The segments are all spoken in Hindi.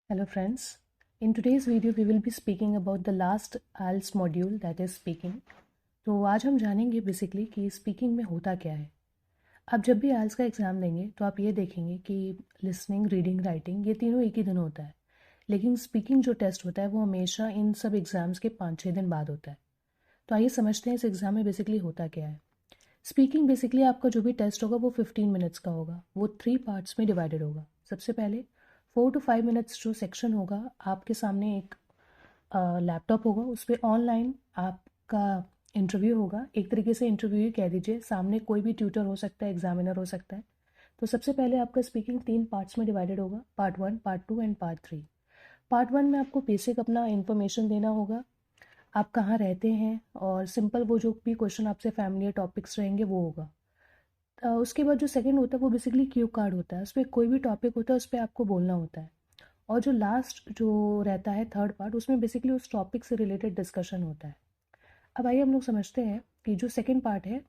Hello friends, in today's video we will be speaking about the last IELTS module that is speaking. तो आज हम जानेंगे बेसिकली कि स्पीकिंग में होता क्या है। आप जब भी IELTS का एग्ज़ाम देंगे तो आप ये देखेंगे कि लिसनिंग, रीडिंग, राइटिंग ये तीनों एक ही दिन होता है, लेकिन स्पीकिंग जो टेस्ट होता है वो हमेशा इन सब एग्ज़ाम्स के 5-6 दिन बाद होता है। तो आइए समझते हैं इस एग्ज़ाम में बेसिकली होता क्या है। स्पीकिंग बेसिकली आपका जो भी टेस्ट होगा वो 15 मिनट्स का होगा, वो 3 पार्ट्स में डिवाइडेड होगा। सबसे पहले 4 to 5 मिनट्स जो सेक्शन होगा, आपके सामने एक लैपटॉप होगा, उस पर ऑनलाइन आपका इंटरव्यू होगा। एक तरीके से इंटरव्यू ही कह दीजिए, सामने कोई भी ट्यूटर हो सकता है, एग्जामिनर हो सकता है। तो सबसे पहले आपका स्पीकिंग 3 पार्ट्स में डिवाइडेड होगा, part 1, part 2 and part 3। Part 1 में आपको बेसिक अपना इन्फॉर्मेशन देना होगा, आप कहाँ रहते हैं, और सिंपल वो जो भी क्वेश्चन आपसे फैमिलियर टॉपिक्स रहेंगे वो होगा। उसके बाद जो सेकंड होता है वो बेसिकली क्यू कार्ड होता है, उस पर कोई भी टॉपिक होता है उस पर आपको बोलना होता है। और जो लास्ट जो रहता है थर्ड पार्ट, उसमें बेसिकली उस टॉपिक से रिलेटेड डिस्कशन होता है। अब आइए हम लोग समझते हैं कि जो सेकंड पार्ट है,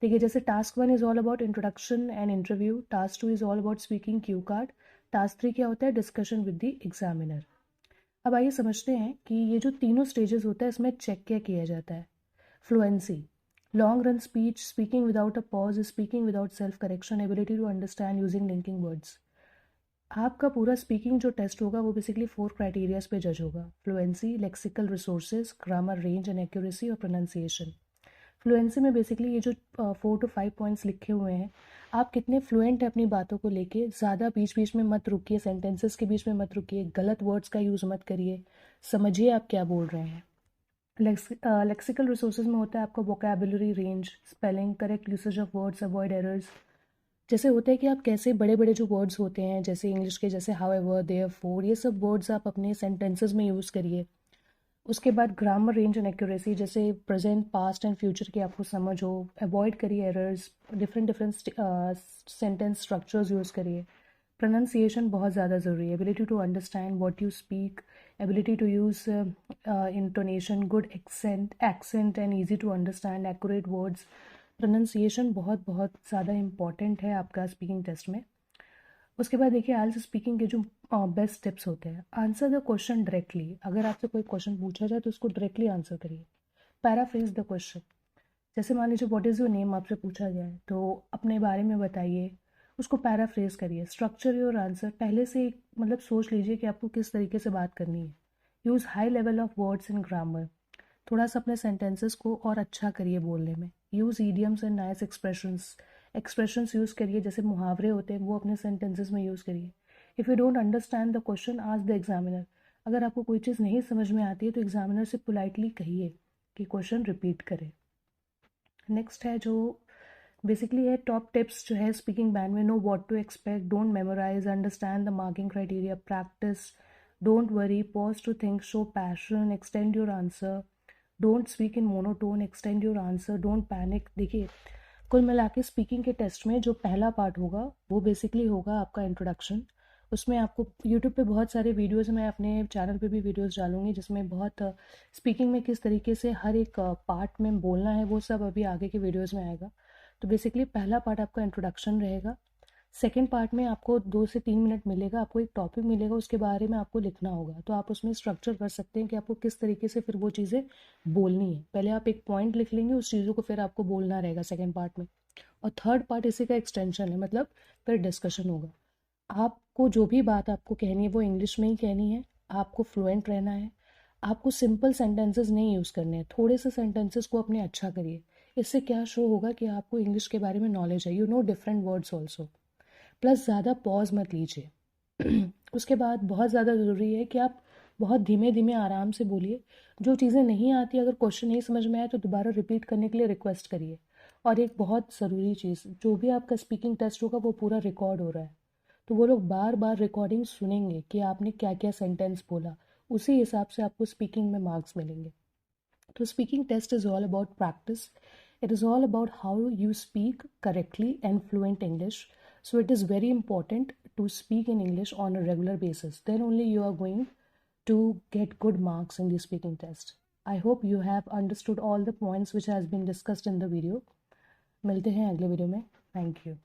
देखिए जैसे task 1 is all about introduction and interview, task 2 is all about speaking Q card, task 3 क्या होता है, डिस्कशन विद द एग्जामिनर। अब आइए समझते हैं कि ये जो तीनों स्टेजेस होता है इसमें चेक क्या किया जाता है। Fluency, long run speech, speaking without a pause, speaking without self correction, ability to understand using linking words. आपका पूरा स्पीकिंग जो टेस्ट होगा वो बेसिकली 4 क्राइटेरियाज पे जज होगा। Fluency, lexical resources, grammar, range and accuracy और प्रोनाउंसिएशन। फ्लुएंसी में बेसिकली ये जो 4 to 5 पॉइंट्स लिखे हुए हैं, आप कितने फ्लुएंट हैं अपनी बातों को लेके, ज़्यादा बीच बीच में मत रुकिए, सेंटेंसेस के बीच में मत रुकिए, गलत वर्ड्स का यूज़ मत करिए, समझिए आप क्या बोल रहे हैं। लेक्सिकल रिसोर्सेज में होता है आपका vocabulary, range, spelling, correct usage of words, avoid errors. जैसे होता है कि आप कैसे बड़े बड़े जो वर्ड्स होते हैं जैसे इंग्लिश के, जैसे हाउएवर, देयरफॉर, ये सब वर्ड्स आप अपने सेंटेंसेस में यूज़ करिए। उसके बाद ग्रामर, रेंज एंड एक्यूरेसी, जैसे प्रेजेंट, पास्ट एंड फ्यूचर की आपको समझ हो, अवॉइड करिए errors, different different sentence structures use करिए। प्रोनाउंसिएशन बहुत ज़्यादा ज़रूरी है, ability to understand what you speak, ability to use intonation, good accent and easy to understand, accurate words. Pronunciation बहुत बहुत ज़्यादा इंपॉर्टेंट है आपका स्पीकिंग टेस्ट में। उसके बाद देखिए आइल्स स्पीकिंग के जो बेस्ट टिप्स होते हैं। आंसर द क्वेश्चन डायरेक्टली, अगर आपसे कोई क्वेश्चन पूछा जाए तो उसको डायरेक्टली आंसर करिए। पैराफ्रेज द क्वेश्चन, जैसे मान लीजिए व्हाट इज़ योर नेम आपसे पूछा गया है तो अपने बारे में बताइए, उसको पैराफ्रेज करिए। स्ट्रक्चर योर आंसर, पहले से मतलब सोच लीजिए कि आपको किस तरीके से बात करनी है। Use high level of words and grammar, थोड़ा सा अपने सेंटेंसेस को और अच्छा करिए बोलने में। Use idioms and nice expressions use करिए, जैसे मुहावरे होते हैं वो अपने सेंटेंसेस में यूज़ करिए। If you don't understand the question, ask the examiner. अगर आपको कोई चीज़ नहीं समझ में आती है तो एग्जामिनर से पोलाइटली कहिए कि क्वेश्चन रिपीट करें। नेक्स्ट है जो बेसिकली है टॉप टिप्स जो है स्पीकिंग बैंड में। Know what to expect, don't memorise, understand the marking criteria, practise, don't worry, pause to think, show passion, extend your answer, don't speak in monotone, extend your answer, don't panic. देखिए कुल मिला के स्पीकिंग के टेस्ट में जो पहला पार्ट होगा वो बेसिकली होगा आपका इंट्रोडक्शन। उसमें आपको यूट्यूब पे बहुत सारे वीडियोस, मैं अपने चैनल पे भी वीडियोस डालूंगी जिसमें बहुत स्पीकिंग में किस तरीके से हर एक पार्ट में बोलना है वो सब अभी आगे के वीडियोस में आएगा। तो बेसिकली पहला पार्ट आपका इंट्रोडक्शन रहेगा। सेकेंड पार्ट में आपको 2 से 3 मिनट मिलेगा, आपको एक टॉपिक मिलेगा, उसके बारे में आपको लिखना होगा। तो आप उसमें स्ट्रक्चर कर सकते हैं कि आपको किस तरीके से फिर वो चीज़ें बोलनी है। पहले आप एक पॉइंट लिख लेंगे, उस चीज़ों को फिर आपको बोलना रहेगा सेकेंड पार्ट में। और थर्ड पार्ट इसी का एक्सटेंशन है, मतलब फिर डिस्कशन होगा। आपको जो भी बात आपको कहनी है वो इंग्लिश में ही कहनी है, आपको फ्लुएंट रहना है, आपको सिंपल सेंटेंसेस नहीं यूज़ करने हैं, थोड़े से सेंटेंसेस को अपने अच्छा करिए। इससे क्या शो होगा कि आपको इंग्लिश के बारे में नॉलेज है, you know different words also. Plus ज़्यादा पॉज मत लीजिए। उसके बाद बहुत ज़्यादा ज़रूरी है कि आप बहुत धीमे धीमे आराम से बोलिए। जो चीज़ें नहीं आती, अगर क्वेश्चन नहीं समझ में आए तो दोबारा रिपीट करने के लिए रिक्वेस्ट करिए। और एक बहुत ज़रूरी चीज़, जो भी आपका स्पीकिंग टेस्ट होगा वो पूरा रिकॉर्ड हो रहा है, तो वो लोग बार बार रिकॉर्डिंग सुनेंगे कि आपने क्या क्या सेंटेंस बोला, उसी हिसाब से आपको स्पीकिंग में मार्क्स मिलेंगे। तो speaking test is all about practice, it is all about how you speak correctly and fluent English. So it is very important to speak in English on a regular basis. Then only you are going to get good marks in the speaking test. I hope you have understood all the points which has been discussed in the video. मिलते हैं अगले वीडियो में. Thank you.